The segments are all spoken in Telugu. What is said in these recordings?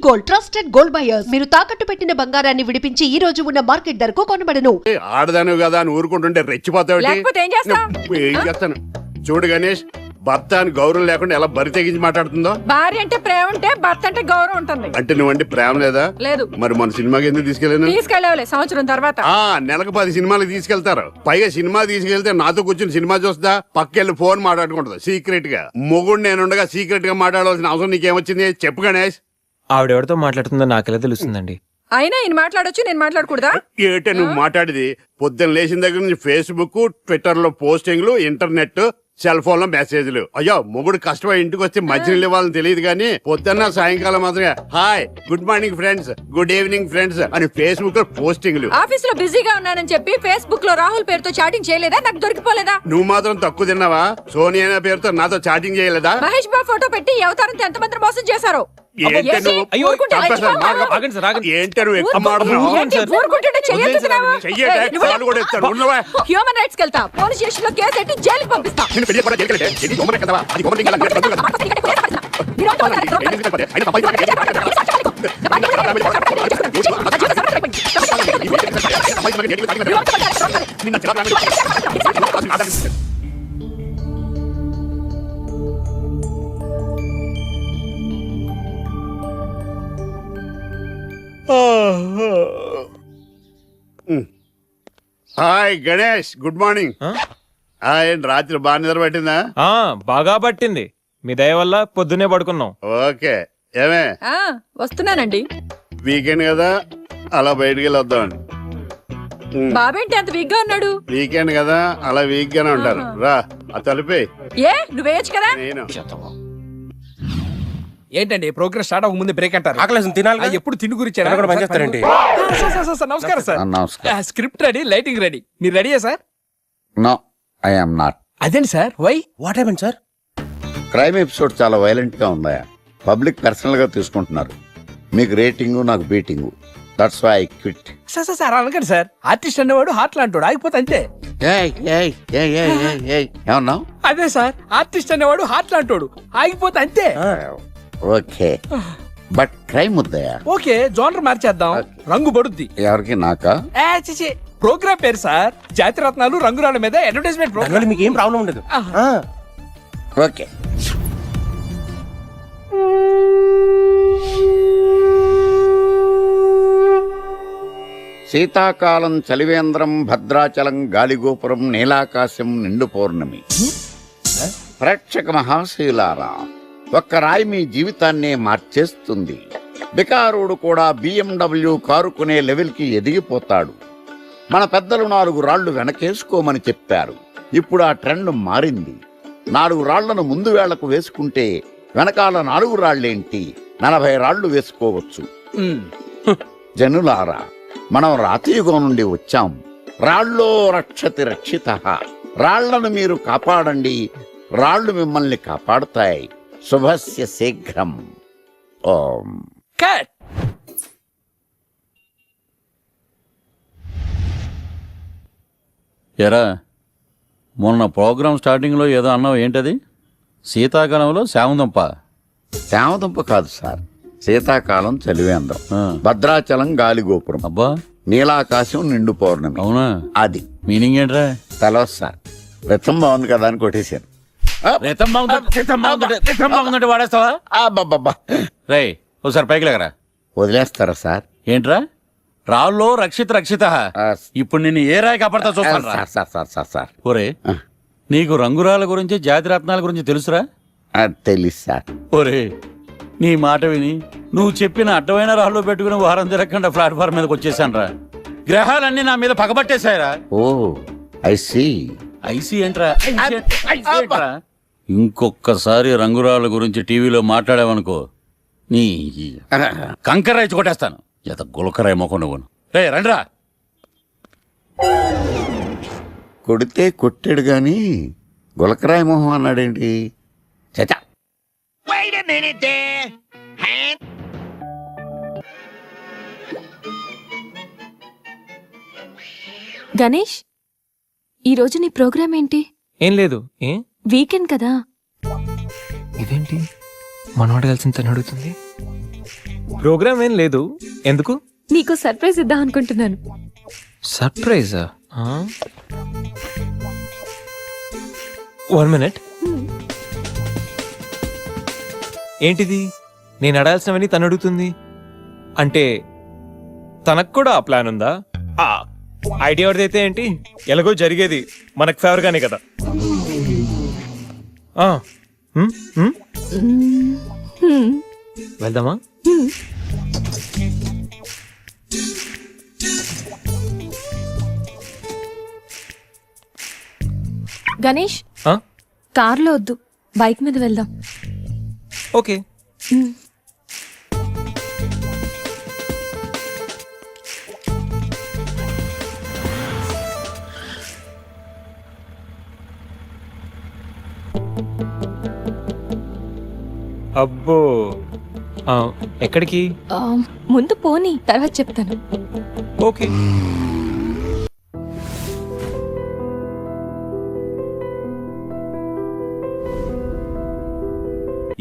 Gold, trusted gold buyers. మీరు తాకట్టు పెట్టిన బంగారాన్ని విడిపించి ఈ రోజు ఉన్న మార్కెట్ ధరకు కొనబడను. ఆడదాను కదా అని ఊరుకుంటుంటే రెచ్చిపోతావు. లేకపోతే ఏం చేస్తావ్? ఏం చేస్తాను చూడు గణేష్, భర్త అని గౌరవం లేకుండా ఎలా బరి తెగించి మాట్లాడుతుందో. భార్య అంటే ప్రేమ ఉంటే భర్త అంటే గౌరవం ఉంటుంది. అంటే నువ్వంటే ప్రేమ లేదా? లేదు. మరి మన సినిమాకి ఎందుకు తీసుకెళ్ళాను? తీసుకెళ్ళవలే సంవత్సరం తర్వాత. నెలకు 10 సినిమాలకు తీసుకెళ్తారు. పైగా సినిమా తీసుకెళ్తే నాతో కూర్చొని సినిమా చూస్తా, పక్కెళ్ళి ఫోన్ మాట్లాడుకుంటుంది సీక్రెట్ గా. మొగుడు నేనుండగా సీక్రెట్ గా మాట్లాడాల్సిన అవసరం నీకేమొచ్చింది చెప్పు గణేష్. ఆవిడెవరితో మాట్లాడుతుందో నాకెలా తెలుస్తుందండి? అయినా ఈయన మాట్లాడొచ్చు, నేను మాట్లాడకూడదా? ఏటే నువ్వు మాట్లాడేది? పొద్దున్న లేచిన దగ్గర నుంచి ఫేస్బుక్, ట్విట్టర్ లో పోస్టింగ్లు, ఇంటర్నెట్, సెల్ ఫోన్ లో మెసేజ్లు. అయ్యో మొగుడు కష్టమై ఇంటికి వస్తే మంచినీళ్ళు ఇవ్వాలని తెలియదు కానీ పొద్దున్న సాయంకాలం మాత్రమే hi, good morning friends, good evening friends అని ఫేస్బుక్ లో పోస్టింగ్లు. ఆఫీస్ లో బిజీగా ఉన్నానని చెప్పి ఫేస్బుక్ లో రాహుల్ పేరుతో చాటింగ్ చేయలేదా? నాకు దొరికిపోలేదా? నువ్వు మాత్రం తక్కువ తిన్నావా? సోనియా పేరుతో నాతో చాటింగ్ చేయలేదా? మహేష్ బాబు ఫోటో పెట్టి అవతారంతో ఎంతమంది మోసం చేశారు. ఏంటి నువ్వు? ఏంటి నువ్వు ఎక్కువ మాట్లాడుతున్నావు? హ్యూమన్ రైట్స్ వెళ్తా, పోలీస్ స్టేషన్ లో కేసు పెట్టి జైలుకి పంపిస్తా. Hi Ganesh, good morning. రాత్రి బాగా నిద్ర పట్టిందా? బాగా పట్టింది. మీ దయ వల్ల పొద్దునే పడుకున్నాం. ఓకే. ఏమే వస్తున్నానండి. వీకెండ్ కదా, అలా బయటికి వెళ్ళి వద్దామని. బాబేంటి అంత వీక్ గా ఉన్నాడు? వీకెండ్ కదా, అలా వీక్ గానే ఉంటారు. రా ఆ తలిపే. నువ్వేయచ్చు కదా. నేను ఏంటండి ప్రోగ్రెస్ స్టార్ట్ అవ్వక ముందు బ్రేక్ అంటారు? ఆకలేసం తినాలి. ఎప్పుడు తిండి గురించి పనిచేస్తారండి. నమస్కారం సార్. నమస్కారం. Script ready, lighting ready. మీరు రెడీయా sir? No, I am not. అదేంటి sir? Why? What happened sir? Crime episode చాలా వైలెంట్ గా ఉందా? పబ్లిక్ పర్సనల్ గా తీసుకుంటున్నారు. మీకు రేటింగ్, నాకు beating. That's why I quit. Sir అనకండి సార్. ఆర్టిస్ట్ అనేవాడు హార్ట్ లాంటాడు, ఆగిపోతే అంతే. ఏమన్నావు? అదే సార్, ఆర్టిస్ట్ అనేవాడు హార్ట్ లాంటాడు, ఆగిపోతే అంతే. ఓకే, బట్ క్రైమ్ వద్దయా? ఓకే, జోనర్ మార్చేద్దాం. రంగు పడుద్ది. ఎవరికి? నాకా? ప్రోగ్రామ్ పేరు సార్ జాతి రత్నాలు రంగురాళ్ళ మీద అడ్వర్టైజ్మెంట్ ప్రోగ్రామ్. మీకు ఏం ప్రాబ్లం ఉండదు. ఓకే. శీతాకాలం చలివేంద్రం, భద్రాచలం గాలిగోపురం, నీలాకాశం, నిండు పౌర్ణమి. ప్రేక్షక మహాశయులారా, ఒక్క రాయి మీ జీవితాన్నే మార్చేస్తుంది. బికారుడు కూడా BMW కారు కొనే లెవెల్కి ఎదిగిపోతాడు. మన పెద్దలు 4 రాళ్లు వెనకేసుకోమని చెప్పారు. ఇప్పుడు ఆ ట్రెండ్ మారింది. 4 రాళ్లను ముందు వేళ్లకు వేసుకుంటే వెనకాల 4 రాళ్లేంటి 40 రాళ్లు వేసుకోవచ్చు. జనులారా, మనం రాతియుగం నుండి వచ్చాం. రాళ్ళో రక్షతి రక్షితః. రాళ్లను మీరు కాపాడండి, రాళ్లు మిమ్మల్ని కాపాడుతాయి. శుభస్య శీఘ్రం. ఓం. కట్. ఎరా, మొన్న ప్రోగ్రామ్ స్టార్టింగ్లో ఏదో అన్నావు, ఏంటది? శీతాకాలంలో శామదుంప? శామదుంప కాదు సార్, శీతాకాలం చలివేంద్రం, భద్రాచలం గాలిగోపురం, అబ్బా, నీలాకాశం, నిండు పౌర్ణమి. అవునా? అది మీనింగ్ ఏంట్రా? తెలవదు సార్. రతం బాగుంది కదా అని కొట్టేశాను. వాడేస్తావా? రే, ఒకసారి పైకి లేకరా. వదిలేస్తారా సార్? ఏంట్రా? రాళ్ళో రక్షిత రక్షిత. ఇప్పుడు నిన్ను ఏ రాయి కాపాడతా చూస్తాను. సార్ ఒరే, నీకు రంగురాల గురించి, జాతి రత్నాల గురించి తెలుసురా? తెలుసు సార్. ఒరే, నీ మాట విని నువ్వు చెప్పిన అడ్డమైన రాళ్ళు పెట్టుకుని వారం తిరగకుండా ప్లాట్ఫామ్ మీదకి వచ్చేసాను రా. గ్రహాలన్నీ నా మీద పగబట్టేశాయరా. ఓ, ఐ సీ. ఐసీ ఏంట్రా? ఇంకొక్కసారి రంగురాళ్ళ గురించి టీవీలో మాట్లాడావనుకో, నీ కంకర్రాయి కొట్టేస్తాను. ఎంత గులకరాయి మొక్క నువ్వు. రే రండ్రా. కొడితే కొట్టాడు గాని గులకరాయి మొహం అన్నాడేంటి? చచా. గణేష్, ఈరోజు నీ ప్రోగ్రామ్ ఏంటి? ఏం లేదు. వీకెండ్ కదా. ఇదేంటి మనవాడు కలిసి తను అడుగుతుంది? ప్రోగ్రామ్ ఏం లేదు. ఎందుకు? నీకు సర్ప్రైజ్ ఇద్దాం అనుకుంటున్నాను. సర్ప్రైజా? 1 minute. ఏంటిది? నేను అడాల్సినవని తను అడుగుతుంది అంటే తనకు కూడా ఆ ప్లాన్ ఉందా? ఐడియా ఎవరిదైతే ఏంటి, ఎలాగో జరిగేది మనకు ఫేవర్ గానే కదా. వెళ్దామా? గణేష్, కార్లో వద్దు, బైక్ మీద వెళ్దాం. ఓకే. అబ్బో, ఎక్కడికి? ముందు పోనీ, తర్వాత చెప్తాను. ఓకే.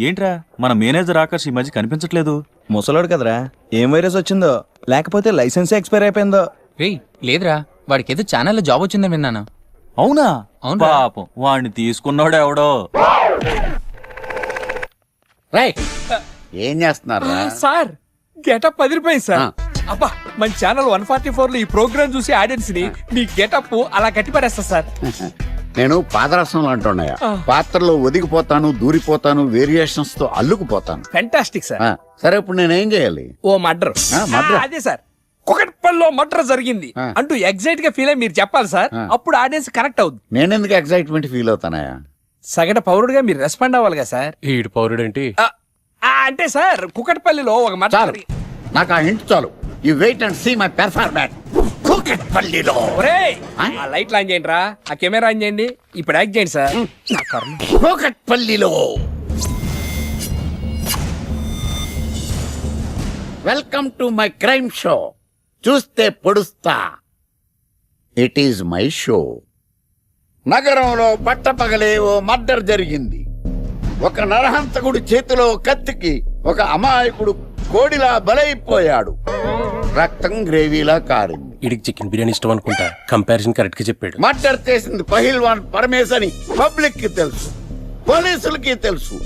ఏంట్రా మన మేనేజర్ ఆకర్ష్ ఈ మధ్య కనిపించట్లేదు? ముసలోడు కదరా, ఏం వైరస్ వచ్చిందో, లేకపోతే లైసెన్స్ ఎక్స్పైర్ అయిపోయిందో. లేదురా, వాడికి ఏదో ఛానల్లో జాబ్ వచ్చిందని విన్నాను. అవునా? అవును. పాపం వాడిని తీసుకున్నాడు ఎవడో. రైట్ ఏం చేస్తున్నారా? సార్, గెటప్ అదిరిపోయింది సార్. అబ్బా, మన ఛానల్ 144 లో ఈ ప్రోగ్రామ్ చూసి ఆడియన్స్ ని మీ గెటప్ అలా కట్టి పడేస్తా సార్. నేను పాదరసంలో అంటున్నాయా, పాత్రలో ఒదిగిపోతాను, దూరిపోతాను, వేరియేషన్స్ తో అల్లుకుపోతాను. Fantastic sir. సరే ఇప్పుడు నేనేం చేయాలి? ఓ మర్డర్. మర్డర్? అదే సార్, కుకట్పల్లిలో మర్డర్ జరిగింది అంటూ ఎగ్జైట్ గా ఫీల్ అయ్యి మీరు చెప్పాలి సార్. అప్పుడు ఆడియన్స్ కనెక్ట్ అవుతుంది. నేనెందుకు ఎక్సైట్మెంట్ ఫీల్ అవుతానయా? సగటు పౌరుడుగా మీరు రెస్పాండ్ అవ్వాలి కదా సార్. ఈడు పౌరుడేంటి? అంటే సార్, కుకట్పల్లిలో ఒక మర్డర్. నాకు ఆ హింట్ చాలు. You wait and see my performance. కూకట్పల్లిలో. ఒరేయ్, ఆ లైట్లు ఆన్ చేయండి రా, ఆ కెమెరా ఆన్ చేయండి, ఇప్పుడు యాక్ట్ చేయండి సార్. కూకట్పల్లిలో. Welcome to my crime show. చూస్తే పొడుస్తా. It is my show. నగరంలో పట్టపగలే ఓ మర్డర్ జరిగింది. ఒక నరహంతకుడి చేతిలో కత్తికి ఒక అమాయకుడు కోడిలా బలైపోయాడు. రక్తం గ్రేవీలా కారింది. ఇడికి చికెన్ బిర్యానీ ఇష్టం అనుకుంటా, కంపారిజన్ కరెక్ట్ గా చెప్పాడు. మర్డర్ చేసింది పహిల్వాన్ పరమేశ్ అని పబ్లిక్ కి తెలుసు, పోలీసులకి తెలుసు.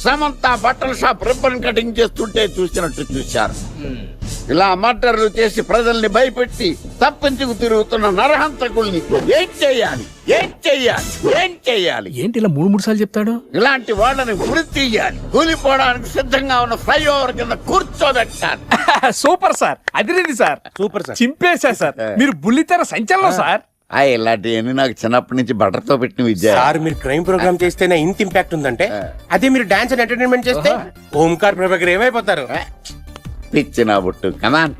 సమంత బట్టల షాప్ రిబ్బన్ కటింగ్ చేస్తుంటే చూసినట్టు చూశారు. ఇలా మర్డర్లు చేసి ప్రజల్ని భయపెట్టి తప్పించుకు తిరుగుతున్న నరహంతకుల్ని ఏం చెయ్యాలి, ఏం చెయ్యాలి, ఏం చెయ్యాలి? ఏంటి ఇలా 3 సార్లు చెప్తాడు? ఇలాంటి వాళ్ళని ఉరి తీయాలి. కూలిపోవడానికి సిద్ధంగా ఉన్న ఫ్లైఓవర్ కింద కూర్చోబెట్టాలి. సూపర్ సార్, అదిరింది సార్, సూపర్ సార్, చింపేశా సార్. మీరు బుల్లితెర సంచలనం సార్. ఇలాంటివన్నీ నాకు చిన్నప్పటి నుంచి బట్టర్తో పెట్టిన విద్య. సార్ మీరు క్రైమ్ ప్రోగ్రామ్ చేస్తేనే ఇంత ఇంపాక్ట్ ఉందంటే, అదే మీరు డాన్స్ అండ్ ఎంటర్టైన్మెంట్ చేస్తే ఓంకార్ ప్రభాకర్ ఏమైపోతారు? పిచ్చి నా బుట్టు. కమాన్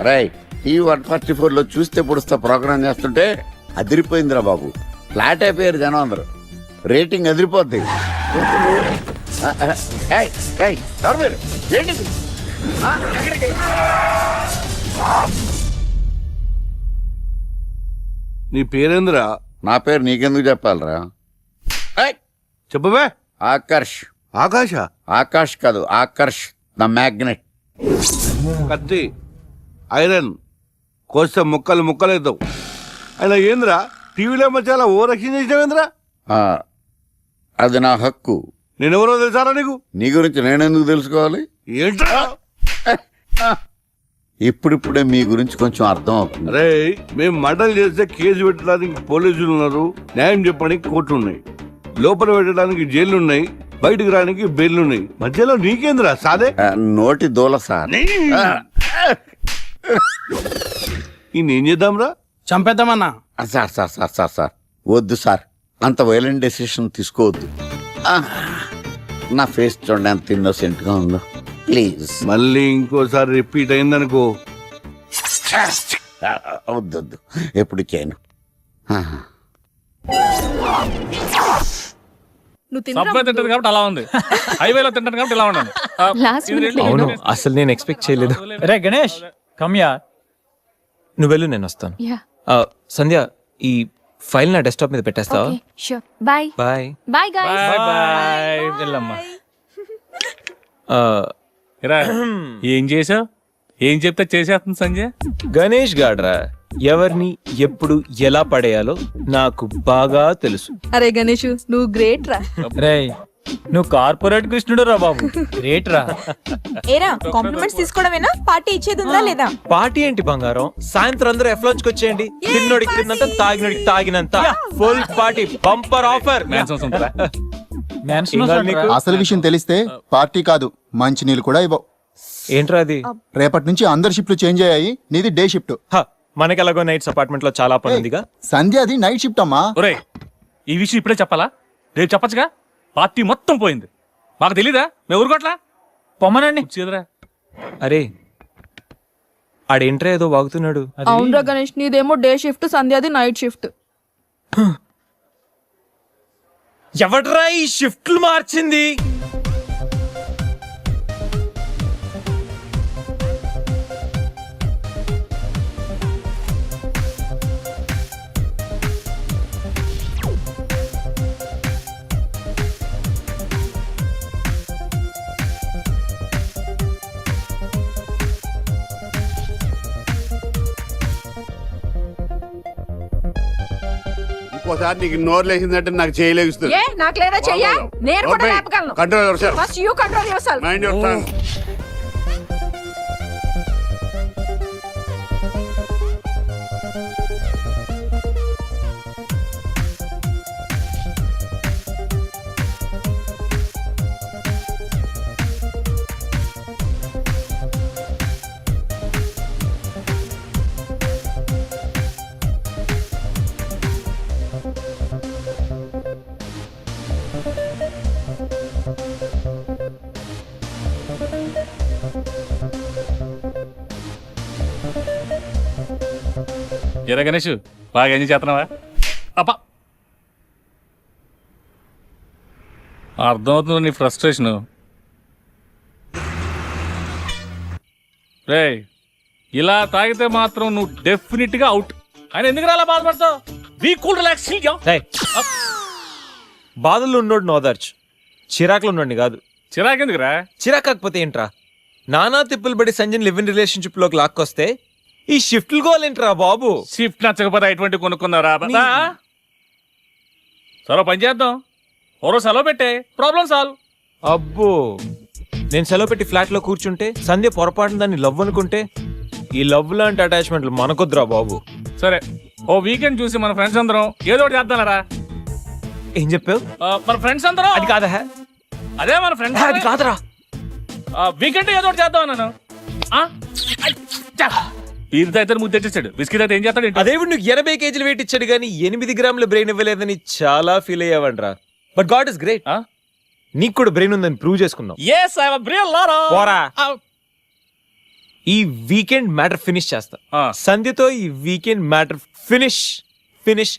రైట్. టీవీ 144 లో చూస్తే పొడుస్తా ప్రోగ్రామ్ చేస్తుంటే అదిరిపోయిందిరా బాబు. ఫ్లాట్ అయిపోయారు జనం అందరూ. రేటింగ్ అదిరిపోద్ది. ఏంటి? నీ పేరేంద్రా? నా పేరు నీకెందుకు చెప్పాలరా? చెప్పవే. ఆకర్ష్. ఆకాశ? ఆకాష్ కాదు, ఆకర్ష్ ద మ్యాగ్నెట్. కత్తి, ఐరన్ కోస్తే ముక్కలు ముక్కలేద్దావు. అయినా ఏంద్రా టీవీలో మధ్య ఓ రక్షణ చేసినావేంద్రా? అది నా హక్కు. నేనెవరో తెలుసారా నీకు? నీ గురించి నేనెందుకు తెలుసుకోవాలి? ఏంట్రా? ఇప్పుడిప్పుడే మీ గురించి కొంచెం అర్థం అవుతుంది. అరే, మేము మర్డర్ చేస్తే కేసు పెట్టడానికి పోలీసులు ఉన్నారు, న్యాయం చెప్పడానికి కోర్టులు ఉన్నాయి, లోపల పెట్టడానికి జైలు ఉన్నాయి, బయటకు రానికి బెయిల్ ఉన్నాయి. మధ్యలో నీకేంద్రా సాదే? నోటి దూల సార్. ఏం చేద్దాంరా? చంపేద్దామన్నా. Sir sir sir sir sir వద్దు సార్, అంత వైలెంట్ డెసిషన్ తీసుకోవద్దు. నా ఫేస్ చూడండి ఎంత ఇన్నోసెంట్ గా ఉందో. ప్లీజ్. మళ్ళీ ఇంకోసారి రిపీట్ అయిందనుకో. వద్దొద్దు, ఎప్పుడు చేయను. తింటది కాబట్టి అలా ఉంది, హైవేలో తింటాను కాబట్టి ఇలా ఉన్నాను. లాస్ట్ మినిట్ అవును, అసలు నేను ఎక్స్పెక్ట్ చేయలేదు. రే గణేష్, కమ్యా. నువ్వు వెళ్ళు, నేను వస్తాను. యా, సంధ్య, ఈ ఫైల్ నా డెస్క్టాప్ మీద పెట్టేస్తావా? Okay, sure. Bye bye. Bye guys. Bye. వెళ్ళమ్మా. ఏం చేసావు? ఏం చెప్తే చేసేస్తుంది సంజయ్. గణేష్ గాడ్రా ఎవరిని ఎప్పుడు ఎలా పడేయాలో నాకు బాగా తెలుసు. అరే గణేష్ నువ్వు గ్రేట్ రా. రేయ్ నువ్వు కార్పొరేట్ కృష్ణుడు రా బాబు. గ్రేట్ రా. ఏరా కాంప్లిమెంట్స్ తీసుకోవడమేనా, పార్టీ ఇచ్చేది ఉందా లేదా? పార్టీ ఏంటి బంగారం, సాయంత్రం అందరూ ఎఫ్లాంచ్ కి వచ్చేయండి. తిన్నోడికి తిన్నంత, తాగినోడికి తాగినంత, ఫుల్ పార్టీ, బంపర్ ఆఫర్. అసలు విషయం తెలిస్తే పార్టీ కాదు మంచినీళ్ళు కూడా ఇవ్వవు. ఏంట్రా అది? రేపటి నుంచి అందరి షిఫ్ట్లు చేంజ్ అయ్యాయి, నీది డే షిఫ్ట్. మనకి ఎలాగో నైట్స్ అపార్ట్మెంట్ లో చాలా పని ఉందిగా. సంధ్యాది నైట్ షిఫ్ట్ అమ్మా. ఒరేయ్ ఈ విషయం ఇప్పుడే చెప్పాలా? రేపు చెప్పచ్చుగా. పార్టీ మొత్తం పోయింది. మాకు తెలీదా? మేము ఊరుకోట్లా. పొమ్మనండి చేదురా. అరే ఆడేంట్రా ఏదో వాగుతున్నాడు. అవునరా గణేష్, నీదేమో డే షిఫ్ట్, సంధ్యాది నైట్ షిఫ్ట్. ఎవడ్రా ఈ షిఫ్ట్లు మార్చింది? ఇంకోసారి నీకు నోరు లేచిందంటే నాకు చేయలేస్తుంది. ఏ నాకు లేదా చెయ్యా? నేను కూడా లేపగలను. Control yourself. First you control yourself. Mind your tongue. ఎరా గణేష్ బాగా ఎంజాయ్ చేస్తున్నావా? అప్ప అర్థమవుతుంది నీ ఫ్రస్ట్రేషను. రే ఇలా తాగితే మాత్రం నువ్వు డెఫినెట్ గా అవుట్. ఆయన ఎందుకు అలా బాధపడతావు? Be cool, relax. బాధల్లో ఉన్నోడు నోదార్చు, చిరాకులో ఉన్నోడిని కాదు. చిరాకెందుకురా? చిరాకాకపోతే ఏంట్రా? నానా తిప్పులు పడి సంజయ్ లివ్ ఇన్ రిలేషన్షిప్ లోకి లాక్కొస్తే ఈ షిఫ్ట్లు గోలేంట్రా బాబు? షిఫ్ట్ నచ్చకపోతే ఎటువంటి కొనుక్కున్నారా? సరే పని చేద్దాం, ఓరో సెలవు పెట్టే, ప్రాబ్లం సాల్వ్. అబ్బో, నేను సెలవు పెట్టి ఫ్లాట్ లో కూర్చుంటే సంధ్య పొరపాటున దాన్ని లవ్ అనుకుంటే, ఈ లవ్ లాంటి అటాచ్మెంట్లు మనకొద్దురా బాబు. సరే ఓ వీకెండ్ చూసి మన ఫ్రెండ్స్ అందరం ఏదో ఒకటి చేద్దాంరా. ఏం చెప్పావు? మన ఫ్రెండ్స్ అందరం. అది కాదా? అదే మన ఫ్రెండ్స్. అది కాదురా, వీకెండ్ ఏదో ఒకటి చేద్దాం అన్నాను. వీరితో అయితే ముద్దు తెచ్చేసాడు, బిస్కెట్ అయితే ఏం చేస్తాడు? అదేవిడు నువ్వు 80 కేజీలు వెయిట్ ఇచ్చాడు కానీ 8 గ్రాముల బ్రెయిన్ ఇవ్వలేదని చాలా ఫీల్ అయ్యావంట్రా. బట్ గాడ్ ఇస్ గ్రేట్, నీకు కూడా బ్రెయిన్ ఉందని ప్రూవ్ చేసుకున్నావు. ఈ వీకెండ్ మ్యాటర్ ఫినిష్ చేస్తా. సంధ్యతో ఈ weekend matter finish finish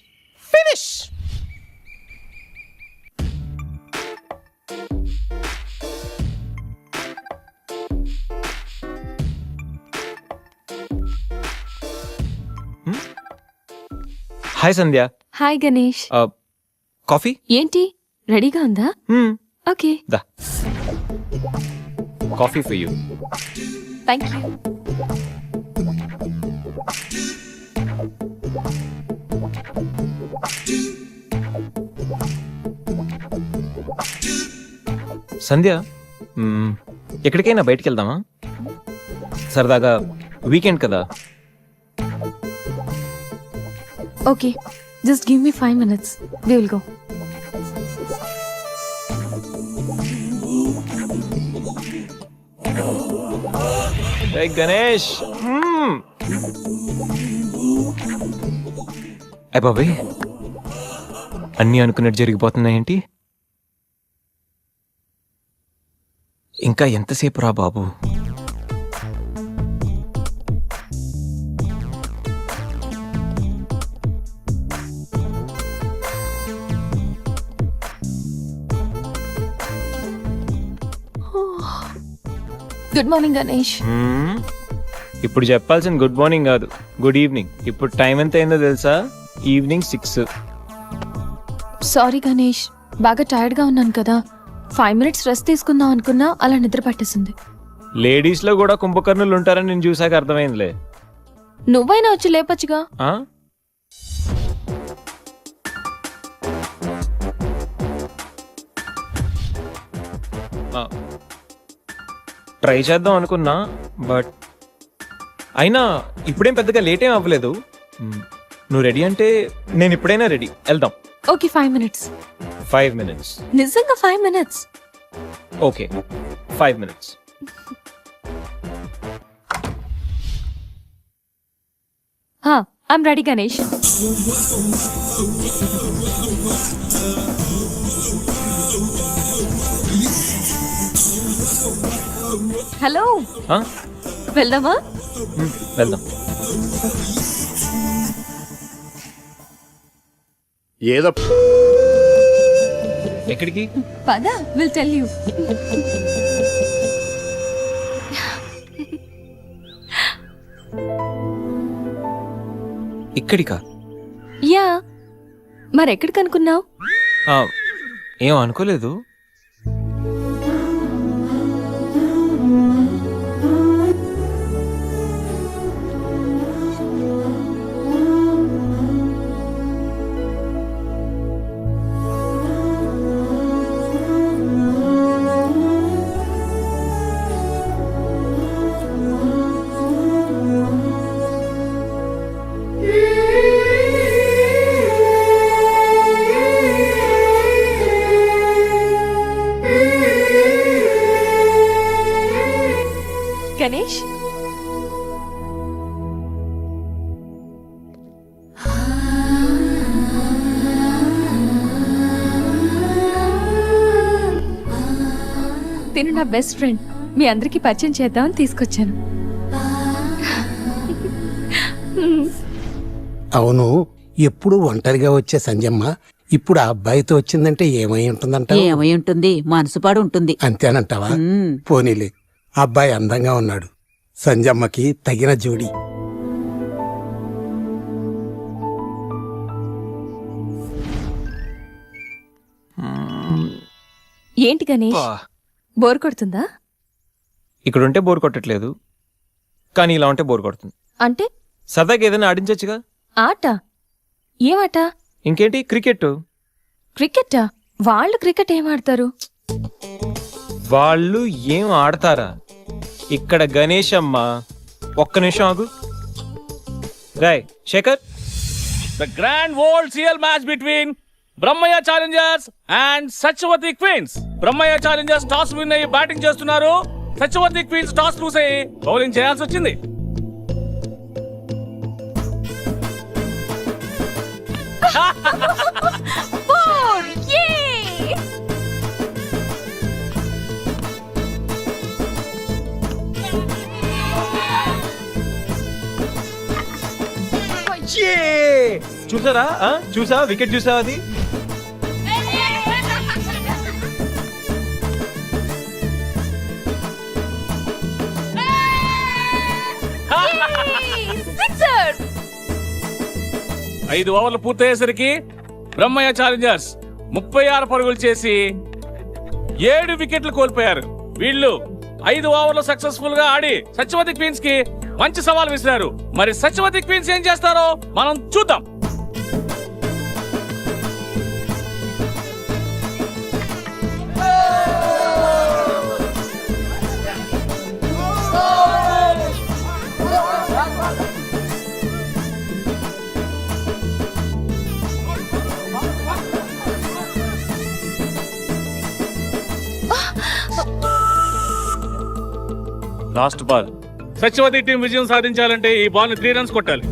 finish. Hi Sandhya. Hi Ganesh. Coffee ఏంటి రెడీగా ఉందా? ఓకే దా, coffee for you. Thank you. Sandhya, ఎక్కడికైనా బయటికి వెళ్దామా? సరదాగా వీకెండ్ కదా. Okay, just give me 5 minutes. We will go. Hey Ganesh. అయ్య బాబాయ్, అన్నీ అనుకున్నట్టు జరిగిపోతున్నాయేంటి? ఇంకా ఎంతసేపు రా బాబు? Good morning Ganesh. ఇప్పుడు చెప్పాల్సిన గుడ్ మార్నింగ్ కాదు, గుడ్ ఈవినింగ్. ఇప్పుడు టైం ఎంత అయిందో తెలుసా? ఈవినింగ్ 6. సారీ గణేష్, బాగా టైర్డ్గా ఉన్నాను కదా. 5 minutes రెస్ట్ తీసుకుందాం అనుకున్నా, అలా నిద్ర పట్టేసింది. లేడీస్ లో కూడా కుంభకర్ణులు ఉంటారని నేను చూసాక అర్థమైందిలే. నువ్వైనా వచ్చి లేపచ్చుగా. ఆ? ట్రై చేద్దాం అనుకున్నా, బట్ అయినా ఇప్పుడేం పెద్దగా లేట్ ఏం అవ్వలేదు. నువ్వు రెడీ అంటే నేను ఇప్పుడైనా రెడీ, వెళ్దాం. Okay 5 minutes. 5 minutes. నిజంగా 5 minutes. Okay 5 minutes. I'm ready Ganesh. Hello, ఆ? వెళ్దామా? వెళ్దాం. ఏదో ఎక్కడికి? పద, విల్ టెల్ యూ. ఇక్కడికా? యా, మరెక్కడికి అనుకున్నావు? ఏం అనుకోలేదు. గణేష్, తిను నా బెస్ట్ ఫ్రెండ్. మీ అందరికి పరిచయం చేద్దామని తీసుకొచ్చాను. అవును, ఎప్పుడు ఒంటరిగా వచ్చే సంజమ్మ ఇప్పుడు ఆ అబ్బాయితో వచ్చిందంటే ఏమై ఉంటుందంట? ఏమై ఉంటుంది, మనసు పాడు ఉంటుంది. అంతేనంటావా? పోనీలే, అబ్బాయి అందంగా ఉన్నాడు, సంజమ్మకి తగిన జోడి. ఏంటి గణేష్, బోర్ కొడుతుందా? ఇక్కడ ఉంటే బోర్ కొట్టట్లేదు, కానీ ఇలా ఉంటే బోర్ కొడుతుంది. అంటే సరదాగా ఏదైనా ఆడించచ్చుగా. ఆట? ఏమాట? ఇంకేంటి, క్రికెట్. క్రికెటా? వాళ్ళు క్రికెట్ ఏం ఆడతారు? వాళ్ళు ఏం ఆడతారా? ఇక్కడ గణేష్ అమ్మ. ఒక్క నిమిషం ఆగు. Rai Shekhar. The grand world CL match between Brahmayya challengers and Satyavathi queens. Brahmayya challengers toss win అయ్యి బ్యాటింగ్ చేస్తున్నారు. సత్యవతి క్వీన్స్ టాస్ లూస్ అయ్యి బౌలింగ్ చేయాల్సి వచ్చింది. చూసారా? చూసా, వికెట్ చూసా? అది ఐదు ఓవర్లు పూర్తయ్యేసరికి బ్రహ్మయ్య ఛాలెంజర్స్ 36 పరుగులు చేసి 7 వికెట్లు కోల్పోయారు. వీళ్ళు 5 ఓవర్లు సక్సెస్ఫుల్ గా ఆడి సత్యవతి క్వీన్స్ కి మంచి సవాల్ విసిరారు. మరి సత్యవతి క్వీన్స్ ఏం చేస్తారో మనం చూద్దాం. Last ball. సత్యవతి టీం విజయం సాధించాలంటే ఈ బాల్ ని 3 runs కొట్టాలి.